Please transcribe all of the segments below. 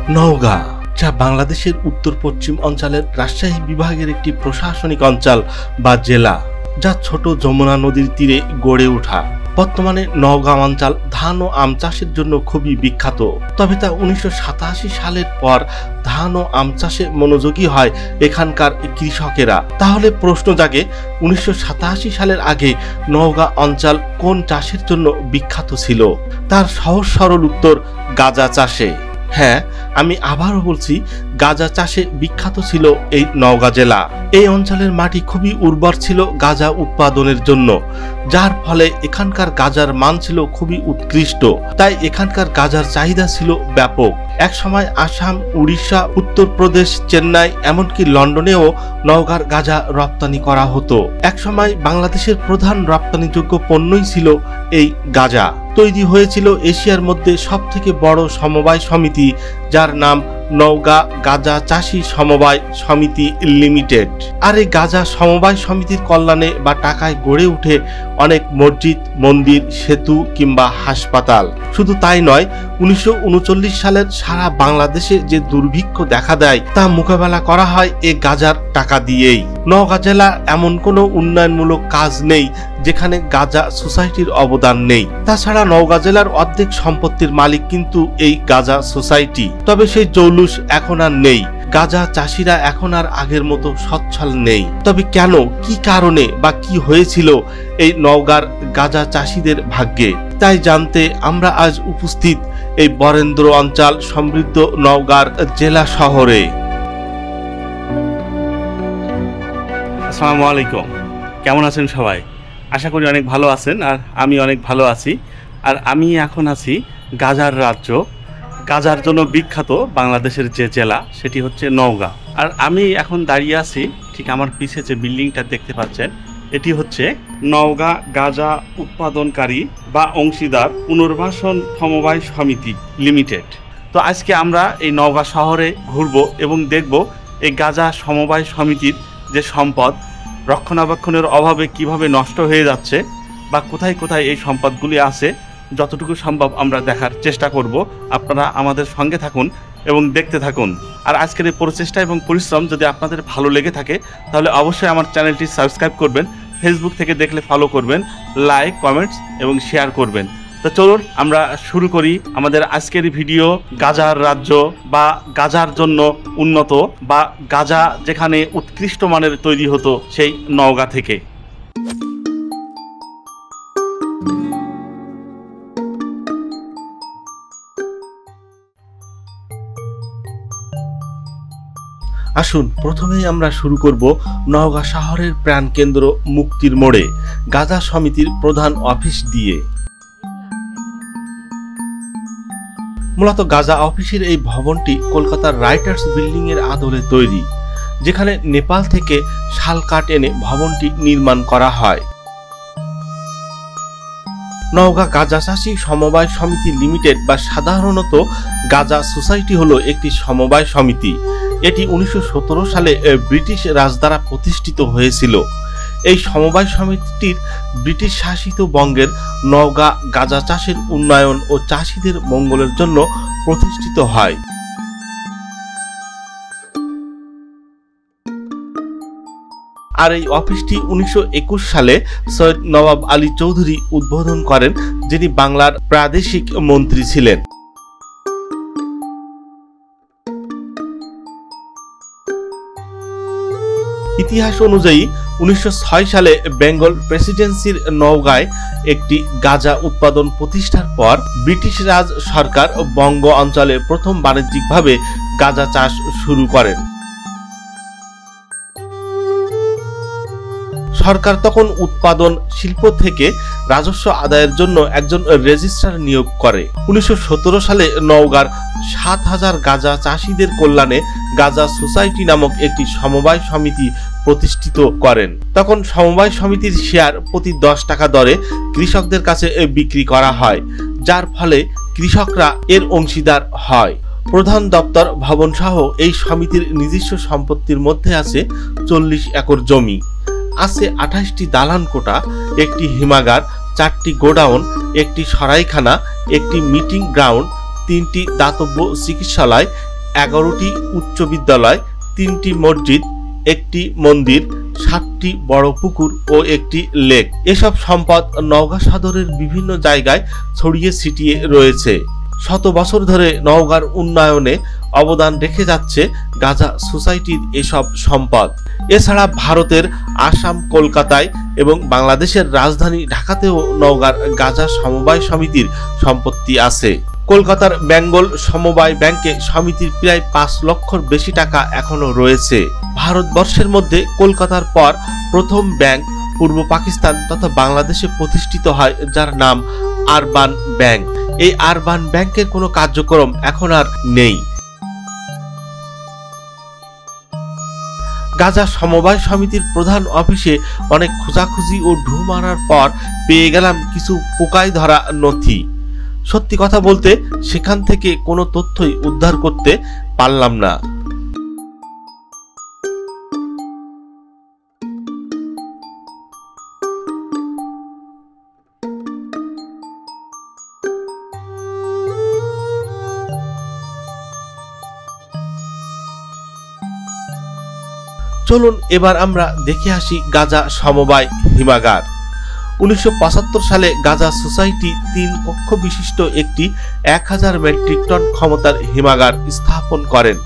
নওগাঁ, যা বাংলাদেশের উত্তর পশ্চিম অঞ্চলের রাজশাহী বিভাগের একটি প্রশাসনিক অঞ্চল বা জেলা, যা ছোট যমুনা নদীর তীরে গড়ে ওঠা। বর্তমানে নওগাঁ অঞ্চল ধান ও আম চাষের জন্য খুবই বিখ্যাত। তবে তা 1987 সালের পর ধান ও আম চাষে মনোযোগী হয় এখানকার কৃষকেরা। তাহলে প্রশ্ন জাগে, 1987 সালের আগে নওগাঁ অঞ্চল কোন চাষের জন্য বিখ্যাত ছিল? তার সহজ সরল উত্তর, গাঁজা চাষে। হ্যাঁ, আমি আবারও বলছি, গাঁজা চাষে বিখ্যাত ছিল এই নওগাঁ জেলা। এই অঞ্চলের মাটি খুবই উর্বর ছিল গাঁজা উৎপাদনের জন্য, যার ফলে এখানকার গাঁজার মান ছিল খুবই উৎকৃষ্ট। তাই এখানকার গাঁজার চাহিদা ছিল ব্যাপক। একসময় আসাম, উড়িষ্যা, উত্তরপ্রদেশ, চেন্নাই, এমনকি লন্ডনেও নওগাঁর গাঁজা রপ্তানি করা হতো। একসময় বাংলাদেশের প্রধান রপ্তানিযোগ্য পণ্যই ছিল এই গাঁজা। তৈরি হয়েছিল এশিয়ার মধ্যে সবথেকে বড় সমবায় সমিতি, যার নাম নওগাঁ গাঁজা চাষী সমবায় সমিতি লিমিটেড। আর এই গাঁজা সমবায় সমিতির কল্যাণে বা টাকায় গড়ে উঠে অনেক মসজিদ, মন্দির, সেতু কিংবা হাসপাতাল। শুধু তাই নয়, 1939 সালের সারা বাংলাদেশে যে দুর্ভিক্ষ দেখা দেয় তা মোকাবেলা করা হয় এই গাঁজার টাকা দিয়েই। নওগাঁ জেলা এমন কোনো উন্নয়নমূলক কাজ নেই যেখানে গাঁজা সোসাইটির অবদান নেই। তাছাড়া নওগাঁ জেলার অর্ধেক সম্পত্তির মালিক কিন্তু এই গাঁজা সোসাইটি। তবে সেই জৌলুস এখন আর নেই। গাঁজা চাষিরা এখন আর আগের মতো সচ্ছল নেই। তবে কেন, কি কারণে বা কি হয়েছিল এই নওগাঁর গাঁজা চাষিদের ভাগ্যে, তাই জানতে আমরা আজ উপস্থিত এই বরেন্দ্র অঞ্চল সমৃদ্ধ নওগাঁর জেলা শহরে। আসসালামু আলাইকুম, কেমন আছেন সবাই? আশা করি অনেক ভালো আছেন, আর আমি অনেক ভালো আছি। আর আমি এখন আছি গাঁজার রাজ্য, গাঁজার জন্য বিখ্যাত বাংলাদেশের যে জেলা সেটি হচ্ছে নওগাঁ। আর আমি এখন দাঁড়িয়ে আছি, ঠিক আমার পিছে যে বিল্ডিংটা দেখতে পাচ্ছেন, এটি হচ্ছে নওগাঁ গাঁজা উৎপাদনকারী বা অংশীদার পুনর্বাসন সমবায় সমিতি লিমিটেড। তো আজকে আমরা এই নওগাঁ শহরে ঘুরবো এবং দেখব এই গাঁজা সমবায় সমিতির যে সম্পদ রক্ষণাবেক্ষণের অভাবে কিভাবে নষ্ট হয়ে যাচ্ছে বা কোথায় কোথায় এই সম্পদগুলি আছে, যতটুকু সম্ভব আমরা দেখার চেষ্টা করব। আপনারা আমাদের সঙ্গে থাকুন এবং দেখতে থাকুন। আর আজকের এই প্রচেষ্টা এবং পরিশ্রম যদি আপনাদের ভালো লেগে থাকে তাহলে অবশ্যই আমার চ্যানেলটি সাবস্ক্রাইব করবেন, ফেসবুক থেকে দেখলে ফলো করবেন, লাইক, কমেন্টস এবং শেয়ার করবেন। তো চলুন আমরা শুরু করি আমাদের আজকের ভিডিও গাঁজার রাজ্য বা গাঁজার জন্য উন্নত বা গাঁজা যেখানে উৎকৃষ্ট মানের তৈরি হতো সেই নওগাঁ থেকে। আসুন, প্রথমেই আমরা শুরু করব নওগাঁ শহরের প্রাণকেন্দ্র মুক্তির মোড়ে গাঁজা সমিতির প্রধান অফিস দিয়ে। মূলত গাঁজা অফিসের এই ভবনটি কলকাতার রাইটার্স বিল্ডিং এর আদলে তৈরি, যেখানে নেপাল থেকে শাল কাঠ এনে ভবনটি নির্মাণ করা হয়। নওগাঁ গাঁজা চাষী সমবায় সমিতি লিমিটেড বা সাধারণত গাঁজা সোসাইটি হলো একটি সমবায় সমিতি। এটি 1917 সালে ব্রিটিশ রাজ দ্বারা প্রতিষ্ঠিত হয়েছিল। এই সমবায় সমিতিটির ব্রিটিশ শাসিত বঙ্গের নওগাঁ গাঁজা চাষের উন্নয়ন ও চাষিদের মঙ্গলের জন্য প্রতিষ্ঠিত হয়। আর এই অফিসটি 1921 সালে সৈয়দ নবাব আলী চৌধুরী উদ্বোধন করেন, যিনি বাংলার প্রাদেশিক মন্ত্রী ছিলেন। ইতিহাস অনুযায়ী 1906 সালে বেঙ্গল প্রেসিডেন্সির নওগাঁয় একটি গাঁজা উৎপাদন প্রতিষ্ঠার পর ব্রিটিশ রাজ সরকার বঙ্গ অঞ্চলে প্রথম বাণিজ্যিকভাবে গাঁজা চাষ শুরু করেন। সরকার তখন উৎপাদন শিল্প থেকে রাজস্ব আদায়ের জন্য একজন রেজিস্ট্রার নিয়োগ করে। 1917 সালে নওগাঁর 7000 গাঁজা চাষীদের কল্যাণে গাঁজা সোসাইটি নামক একটি সমবায় সমিতি প্রতিষ্ঠিত করেন। তখন সমবায় সমিতির শেয়ার প্রতি 10 টাকা দরে কৃষকদের কাছে বিক্রি করা হয়, যার ফলে কৃষকরা এর অংশীদার হয়। প্রধান দপ্তর ভবন সহ এই সমিতির নিজস্ব সম্পত্তির মধ্যে আছে 40 একর জমি, আছে 28টি দালান কোঠা, একটি হিমাগার, 4টি গোডাউন, একটি সরাইখানা, একটি মিটিং গ্রাউন্ড, 3টি দাতব্য চিকিৎসালয়, 11টি উচ্চ বিদ্যালয়, 3টি মসজিদ, একটি মন্দির, 7টি বড় পুকুর ও একটি লেক। এসব সম্পদ নওগাঁ সদরের বিভিন্ন জায়গায় ছড়িয়ে ছিটিয়ে রয়েছে। শত বছর ধরে নওগাঁর উন্নয়নে অবদান রেখে যাচ্ছে গাজা সোসাইটির এসব সম্পদ। এছাড়া ভারতের আসাম, কলকাতায় এবং বাংলাদেশের রাজধানী ঢাকাতেও নওগাঁর গাজা সমবায় সমিতির সম্পত্তি আছে। কলকাতার বেঙ্গল সমবায় ব্যাংকে সমিতির প্রায় 5 লক্ষর বেশি টাকা এখনো রয়েছে। ভারতবর্ষের মধ্যে কলকাতার পর প্রথম ব্যাংক পূর্ব পাকিস্তান তথা বাংলাদেশে প্রতিষ্ঠিত হয়, যার নাম আরবান ব্যাংক। এই আরবান ব্যাংকের কোনো কার্যক্রম এখন আর নেই। গাজা সমবায় সমিতির প্রধান অফিসে অনেক খোঁজাখুঁজি ও ঢু মারার পর পেয়ে গেলাম কিছু পোকায় ধরা নথি। সত্যি কথা বলতে সেখান থেকে কোনো তথ্যই উদ্ধার করতে পারলাম না। চলুন এবার আমরা দেখে আসি গাজা সমবায় হিমাগার। 1975 সালে গাজা সোসাইটি 3 কক্ষ বিশিষ্ট একটি 1000 মেট্রিক টন ক্ষমতার হিমাগার স্থাপন করেন।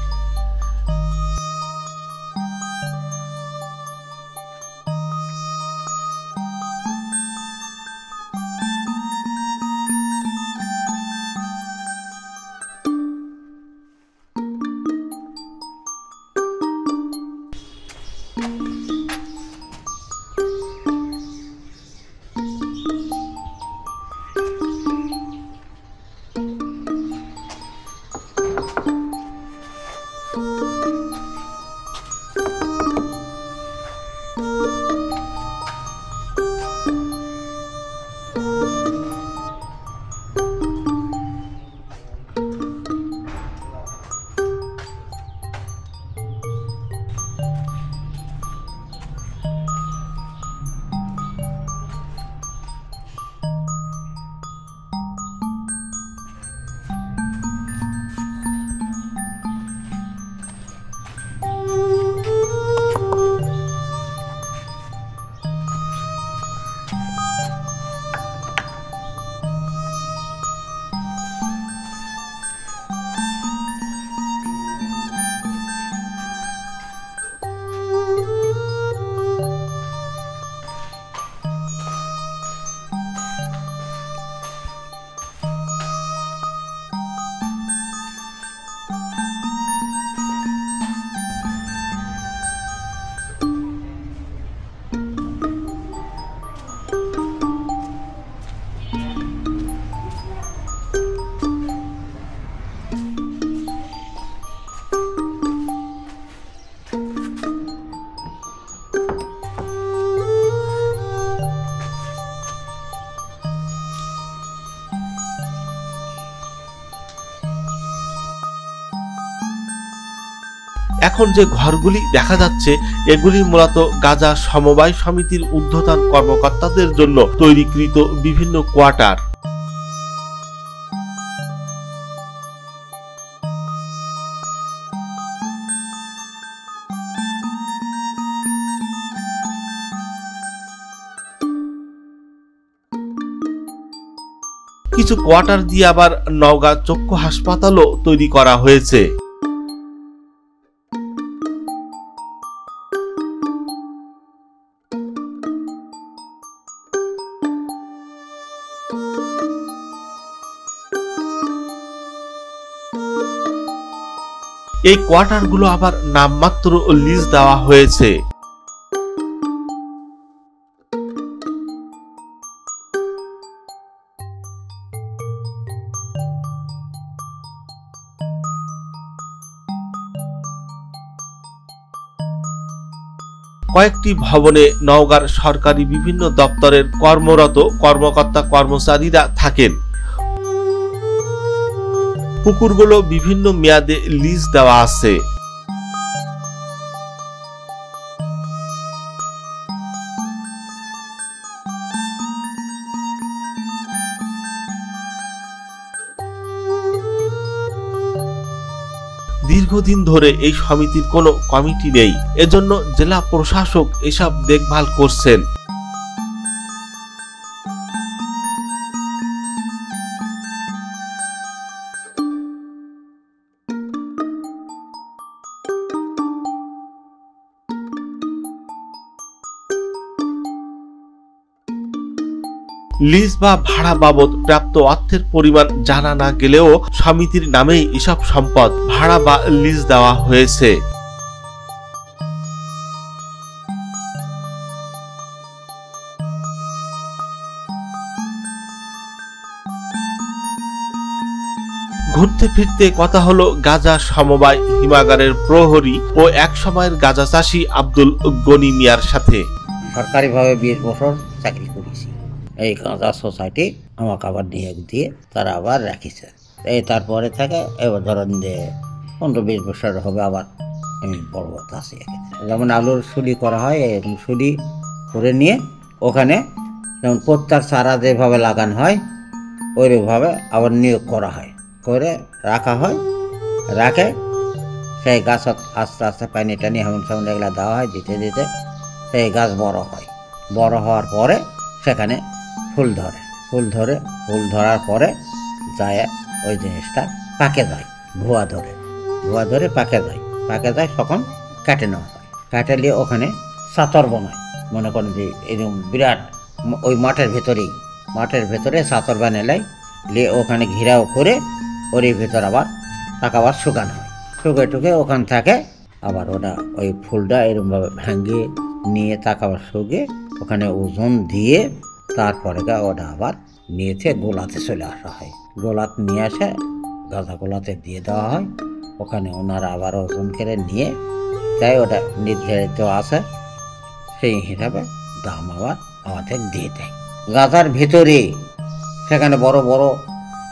এখন যে ঘরগুলি দেখা যাচ্ছে এগুলি মূলত গাজা সমবায় সমিতির ঊর্ধ্বতন কর্মকর্তাদের জন্য তৈরিকৃত বিভিন্ন কোয়ার্টার। কিছু কোয়ার্টার দিয়ে আবার নওগাঁ চক্ষু হাসপাতালও তৈরি করা হয়েছে। এই কোয়ার্টারগুলো আবার নামমাত্র লিজ দেওয়া হয়েছে। কয়েকটি ভবনে নওগাঁর সরকারি বিভিন্ন দপ্তরের কর্মরত কর্মকর্তা কর্মচারীরা থাকেন। পুকুরগুলো বিভিন্ন মেয়াদে লিজ দেওয়া আছে। দীর্ঘদিন ধরে এই সমিতির কোনো কমিটি নেই, এজন্য জেলা প্রশাসক এসব দেখভাল করছেন। লিজ বা ভাড়া বাবদ প্রাপ্ত অর্থের পরিমাণ জানা না গেলেও সমিতির নামেই এসব সম্পদ ভাড়া বা লিজ দেওয়া হয়েছে। ঘুরতে ফিরতে কথা হলো গাজা সমবায় হিমাগারের প্রহরী ও এক সময়ের গাজা চাষী আব্দুল গনি মিয়ার সাথে। সরকারিভাবে 20 বছর চাকরি করেছি। এই গাঁজা সোসাইটি আমাকে আবার নিয়োগ দিয়ে তারা আবার রাখিছে। এই তারপরে থেকে এবার ধরেন যে 15-20 বছর হবে আবার আমি পর্বত আছি। যেমন আলুর সুলি করা হয়, এরকম সুলি করে নিয়ে ওখানে যেমন প্রত্যেক চারা যেভাবে লাগানো হয় ওইভাবে আবার নিয়োগ করা হয়, করে রাখা হয়। রাখে সেই গাছ আস্তে আস্তে পানি টানি এমন সেমন এগুলো দেওয়া হয়, দিতে দিতে সেই গাছ বড় হয়। বড় হওয়ার পরে সেখানে ফুল ধরে, ফুল ধরার পরে যায় ওই জিনিসটা পাকে যায়, ভুয়া ধরে পাকে যায়, তখন কাটে নেওয়া হয়। কাটে নিয়ে ওখানে চাতর বানায়। মনে করেন যে এরকম বিরাট ওই মাঠের ভেতরে চাতর বানালাই নিয়ে ওখানে ঘিরাও করে ওর ভেতর আবার তাকে আবার শুকানো হয়। শুকে ওখান থাকে আবার ওটা ওই ফুলটা এরকমভাবে ভাঙিয়ে নিয়ে তাকে আবার শুকিয়ে ওখানে ওজন দিয়ে তারপরে ওটা আবার নিয়েছে গোলাতে চলে আসা হয়। গোলাত নিয়ে আসে গাঁজা গোলাতে দিয়ে দেওয়া হয়। ওখানে ওনারা আবার ওজন করে নিয়ে তাই ওটা নির্ধারিত আছে, সেই হিসাবে দাম আবার আমাদের দিয়ে দেয়। গাঁজার ভিতরে সেখানে বড় বড়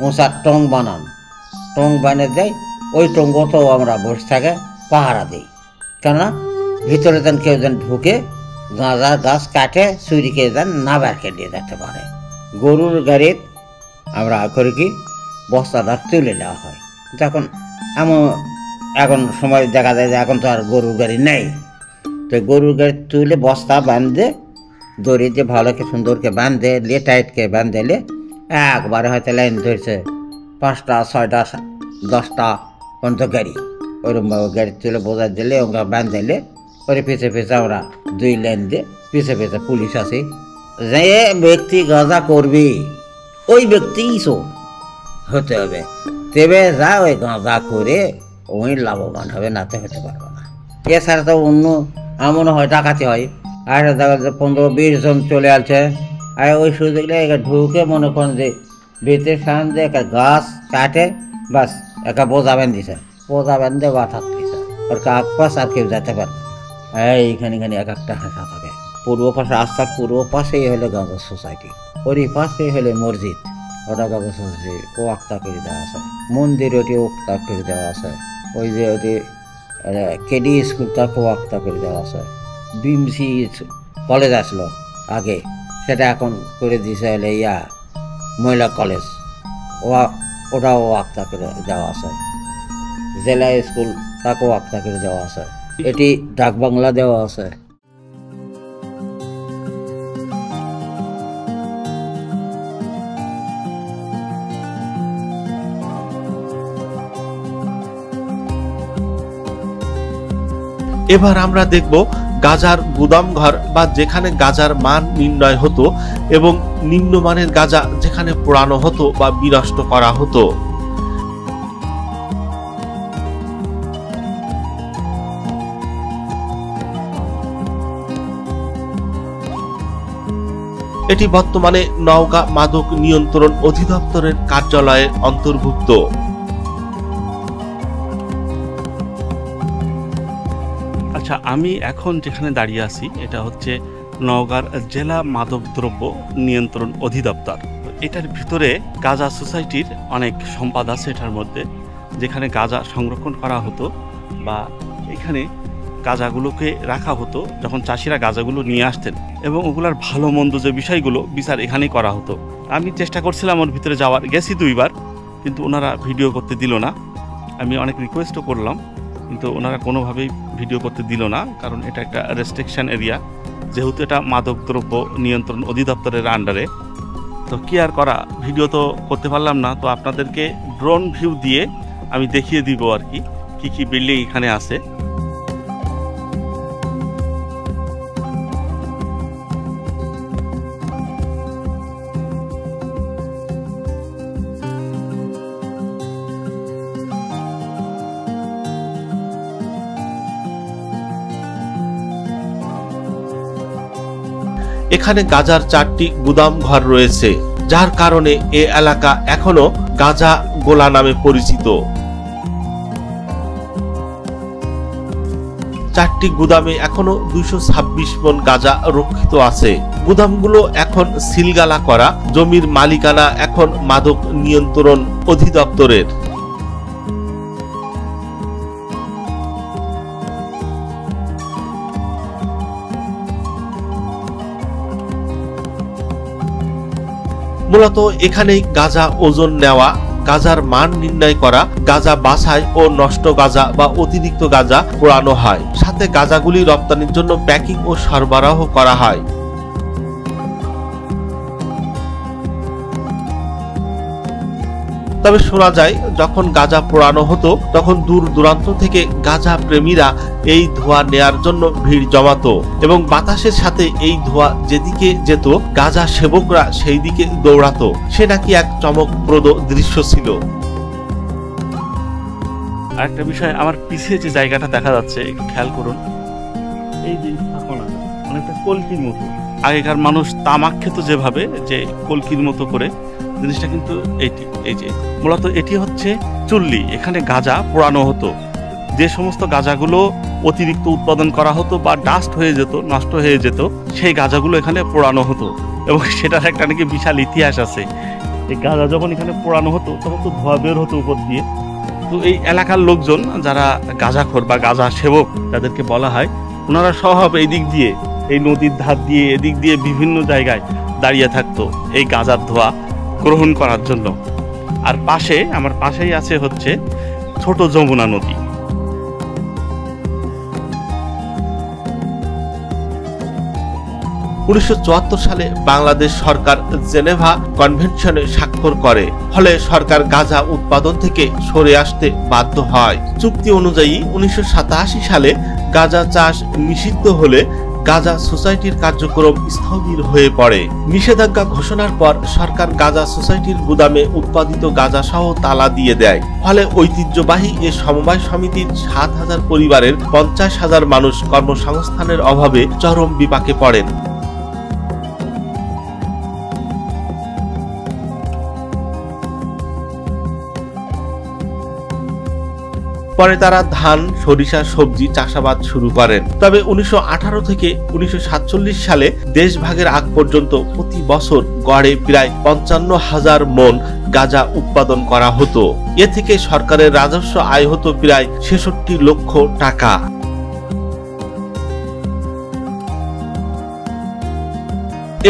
উঁচা টং বানিয়ে দেয়। ওই টঙ্গতেও আমরা বসে থাকে পাহারা দিই, কেননা ভিতরে যেন কেউ যেন ঢুকে গাঁজা গাছ কাটে চুরিকে যেন না বের করে দিয়ে যেতে পারে। গরুর গাড়ির আমরা করে কি বস্তাটা তুলে নেওয়া হয়। যখন এখন সময় দেখা যায় যে এখন তো আর গরুর গাড়ি নেই, তো গরুর গাড়ি তুলে বস্তা বাঁধে দড়ি দিয়ে ভালোকে সুন্দরকে বাঁধে নিয়ে টাইটকে বাঁধলে একবারে হয়তো লাইন ধরছে 5টা 6টা 10টা পর্যন্ত গাড়ি। ওইরকমভাবে গাড়ি তুলে বোঝা দিলে ওরা বাঁধলে ওর পিছে আমরা 2 লাইন দিয়ে পিছে পুলিশ আছে। যে ব্যক্তি গাঁজা করবে ওই ব্যক্তিই চোর হতে হবে, তবে যা ওই গাঁজা করে ওই লাভবান হবে, নাতে হতে পারবে না। এছাড়া তো অন্য এমন হয় ডাকাতি হয়, আর দেখা যায় 15-20 জন চলে আসছে, আর ওই সুযোগটা ঢুকে মনে করেন যে ভিতরে সামনে একটা গাছ কাটে বাস একটা বোঝা বেঁধেছে, বোঝা বেঁধে বা থাকতেছে ওর কাক পাশ আর কেউ যেতে পারবে। এইখানে এক একটা হাসা থাকে। পূর্ব পাশে রাস্তার পূর্ব পাশেই হলো গাঁজা সোসাইটি, ওর পাশেই হলে মসজিদ, ওটা গাঁজা সোসাইটি ও আক্তা করে দেওয়া আছে। মন্দির ওটি ওক্তা করে দেওয়া আছে। ওই যে ওটি কেডি স্কুল তাকেও আক্তা করে দেওয়া আছে। বিমসি কলেজ আসলো আগে, সেটা এখন করে দিয়েছে হলে মহিলা কলেজ, ওটাও আক্তা করে দেওয়া আছে। জেলা স্কুল তাকেও আক্তা করে দেওয়া আছে। এটি ডাক বাংলা দেওয়া আছে। এবার আমরা দেখব গাজার গুদামঘর বা যেখানে গাজার মান নির্ণয় হতো এবং নিম্নমানের গাজা যেখানে পোড়ানো হতো বা বিনষ্ট করা হতো। এটি বর্তমানে নওগাঁ মাদক নিয়ন্ত্রণ অধিদপ্তরের কার্যালয়ের অন্তর্ভুক্ত। আচ্ছা, আমি এখন যেখানে দাঁড়িয়ে আছি এটা হচ্ছে নওগাঁর জেলা মাদকদ্রব্য নিয়ন্ত্রণ অধিদপ্তর। এটার ভিতরে গাঁজা সোসাইটির অনেক সম্পদ আছে এটার মধ্যে, যেখানে গাঁজা সংরক্ষণ করা হতো বা এখানে গাঁজাগুলোকে রাখা হতো যখন চাষিরা গাঁজাগুলো নিয়ে আসতেন, এবং ওগুলার ভালো মন্দ যে বিষয়গুলো বিচার এখানেই করা হতো। আমি চেষ্টা করছিলাম ওর ভিতরে যাওয়ার, গেছি 2 বার, কিন্তু ওনারা ভিডিও করতে দিল না। আমি অনেক রিকোয়েস্টও করলাম, কিন্তু ওনারা কোনোভাবেই ভিডিও করতে দিল না, কারণ এটা একটা রেস্ট্রিকশন এরিয়া, যেহেতু এটা মাদকদ্রব্য নিয়ন্ত্রণ অধিদপ্তরের আন্ডারে। তো কি আর করা, ভিডিও তো করতে পারলাম না। তো আপনাদেরকে ড্রোন ভিউ দিয়ে আমি দেখিয়ে দিব আর কি কি বিল্ডিং এখানে আছে। এখানে গাজার 4টি গুদাম ঘর রয়েছে, যার কারণে এ এলাকা এখনো গাজা গোলা নামে পরিচিত। 4টি গুদামে এখনো 226 মন গাজা রক্ষিত আছে। গুদামগুলো এখন সিলগালা করা, জমির মালিকানা এখন মাদক নিয়ন্ত্রণ অধিদপ্তরের। মূলত এখানেই গাঁজা ওজন নেওয়া, গাঁজার মান নির্ণয় করা, গাঁজা বাছাই ও নষ্ট গাঁজা বা অতিরিক্ত গাঁজা পোড়ানো হয়। সাথে গাঁজাগুলি রপ্তানির জন্য প্যাকিং ও সরবরাহ করা হয়। তবে শোনা যায়, যখন গাঁজা পোড়ানো হতো তখন দূর দূরান্ত থেকে গাঁজা প্রেমীরা এই ধোঁয়া নেয়ার জন্য ভিড় জমাতো এবং বাতাসের সাথে এই ধোঁয়া যেদিকে যেত গাঁজা সেবকরা সেই দিকে দৌড়াতো। সে নাকি এক চমকপ্রদ দৃশ্য ছিল। আরেকটা বিষয়, আমার পিছিয়ে যে জায়গাটা দেখা যাচ্ছে একটু খেয়াল করুন, এই যে স্থাপনা অনেকটা কলকির মতো। আগেকার মানুষ তামাক খেত যেভাবে, যে কলকির মতো করে, জিনিসটা কিন্তু এই যে মূলত এটি হচ্ছে চুল্লি। এখানে গাঁজা পোড়ানো হতো। যে সমস্ত গাঁজাগুলো অতিরিক্ত উৎপাদন করা হতো বা ডাস্ট হয়ে যেত, নষ্ট হয়ে যেত, সেই গাঁজাগুলো এখানে পোড়ানো হতো এবং সেটার একটা নাকি বিশাল ইতিহাস আছে। এই গাঁজা যখন এখানে পোড়ানো হতো তখন তো ধোঁয়া বের হতো উপর দিয়ে। তো এই এলাকার লোকজন যারা গাঁজাখোর বা গাঁজা সেবক যাদেরকে বলা হয়, ওনারা সব এই দিক দিয়ে, এই নদীর ধার দিয়ে, এদিক দিয়ে বিভিন্ন জায়গায় দাঁড়িয়ে থাকতো এই গাঁজার ধোঁয়া গ্রহণ করার জন্য। আর আমার পাশেই আছে হচ্ছে ছোট যমুনা নদী। 1974 সালে বাংলাদেশ সরকার জেনেভা কনভেনশনে স্বাক্ষর করে, ফলে সরকার গাঁজা উৎপাদন থেকে সরে আসতে বাধ্য হয়। চুক্তি অনুযায়ী 1987 সালে গাঁজা চাষ নিষিদ্ধ হলে গাঁজা সোসাইটির কার্যক্রম স্থবির হয়ে পড়ে। নিষেধাজ্ঞা ঘোষণার পর সরকার গাঁজা সোসাইটির গুদামে উৎপাদিত গাঁজা সহ তালা দিয়ে দেয়। ফলে ঐতিহ্যবাহী এ সমবায় সমিতির 7,000 পরিবারের 50,000 মানুষ কর্মসংস্থানের অভাবে চরম বিপাকে পড়েন। পরে তারা ধান, সরিষা, সবজি চাষাবাদ শুরু করেন। তবে 1918 থেকে 1947 সালে দেশভাগের আগ পর্যন্ত প্রতি বছর গড়ে প্রায় 55,000 মন গাঁজা উৎপাদন করা হতো। এ থেকে সরকারের রাজস্ব আয় হতো প্রায় 66 লক্ষ টাকা।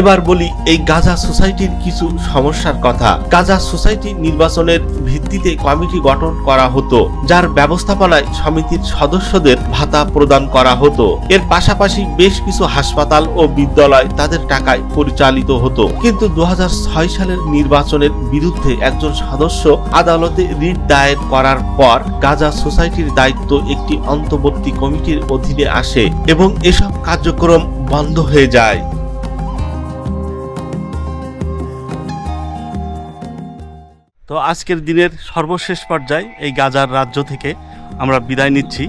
এবার বলি এই গাঁজা সোসাইটির কিছু সমস্যার কথা। গাঁজা সোসাইটি নির্বাচনের ভিত্তিতে কমিটি গঠন করা হতো, যার ব্যবস্থাপনায় সমিতির সদস্যদের ভাতা প্রদান করা হতো। এর পাশাপাশি বেশ কিছু হাসপাতাল ও বিদ্যালয় তাদের টাকায় পরিচালিত হতো। কিন্তু 2006 সালের নির্বাচনের বিরুদ্ধে একজন সদস্য আদালতে রিট দায়ের করার পর গাঁজা সোসাইটির দায়িত্ব একটি অন্তর্বর্তী কমিটির অধীনে আসে এবং এসব কার্যক্রম বন্ধ হয়ে যায়। তো আজকের দিনের সর্বশেষ পর্যায়ে এই গাঁজার রাজ্য থেকে আমরা বিদায় নিচ্ছি।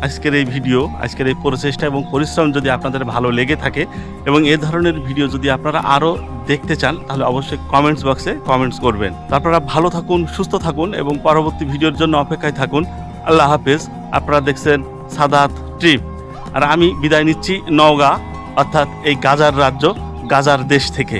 আজকের এই ভিডিও, আজকের এই প্রচেষ্টা এবং পরিশ্রম যদি আপনাদের ভালো লেগে থাকে এবং এ ধরনের ভিডিও যদি আপনারা আরও দেখতে চান, তাহলে অবশ্যই কমেন্টস বক্সে কমেন্টস করবেন। আপনারা ভালো থাকুন, সুস্থ থাকুন এবং পরবর্তী ভিডিওর জন্য অপেক্ষায় থাকুন। আল্লাহ হাফেজ। আপনারা দেখছেন সাদাত ট্রিপ, আর আমি বিদায় নিচ্ছি নওগাঁ, অর্থাৎ এই গাঁজার রাজ্য, গাঁজার দেশ থেকে।